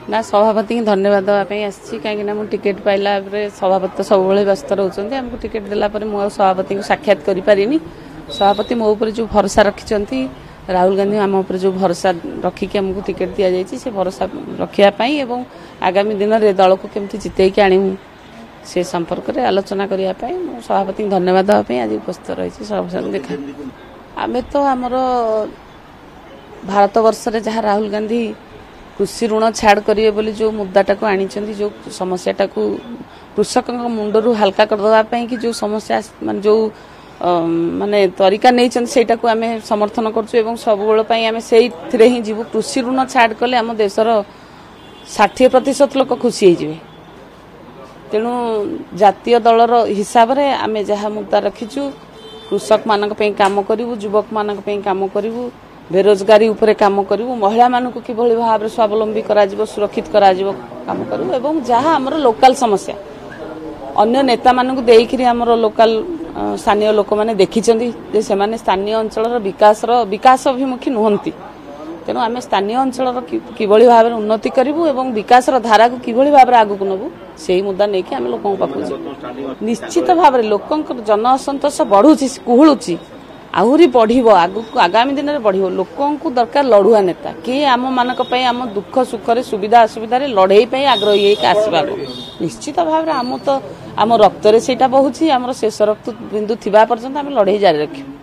ना सभापति धन्यवाद देवाई आसी कहीं टिकेट पाइला सभापति तो सब व्यस्त रोच आमको टिकेट देलापर मुझे सभापति को साक्षात करें सभापति मो उपर जो भरोसा रखिंट राहुल गांधी आम उपर जो भरोसा रखिकी आमको टिकेट दि जाए से भरोसा रखापी और आगामी दिन में दल को केमती जितेक आणु से संपर्क में आलोचना करने सभापति धन्यवाद देवाई आज उपस्थित रही सब देखा आम तो आमर भारत वर्ष में जहाँ राहुल गांधी कृषि ऋण छाड़ करेंगे बोली जो मुद्दाटा को आनी जो समस्याटा को कृषक मुंडरू हल्का करदेवाई कि जो समस्या मान जो माने तरीका नहीं सेटा को आम समर्थन करूँ सब आम से ही जीव कृषि ऋण छाड़ कले आम देशर 60% लोक खुशी हो तेणु जातीय दलर हिसाब से आम जहाँ मुद्दा रखीचु कृषक मान काम करूँ युवक मान काम करूँ बेरोजगारी उपरे काम करूँ महिला मानक किभली भाव में स्वावलंबी करा सुरक्षित करा काम करूँ एवं जहाँ आमर लोकल समस्या अन्य नेता मानक देकर आमर लोकल स्थानीय लोक मैंने देखिं से स्थानीय अंचल विकास अभिमुखी नुहति तेणु आम स्थानीय अंचल किभली भाव में उन्नति करूँ और विकास धारा को किभली भाव में आगक नबू से मुद्दा नहीं कि आम लोक पाक निश्चित भाव में लोक जन असंतोष बढ़ुची कुहुलुची आहरी बढ़ आगामी दिन में बढ़ लोक दरकार लड़ुआ नेता किए आम मानक आम दुख सुखरे सुविधा असुविधा लड़े आग्रही आसवा निश्चित भाव में आम तो आम रक्त से बहुची आम शेष रक्त बिंदु थिबा पर्यंत आम लड़े जारी रखियो।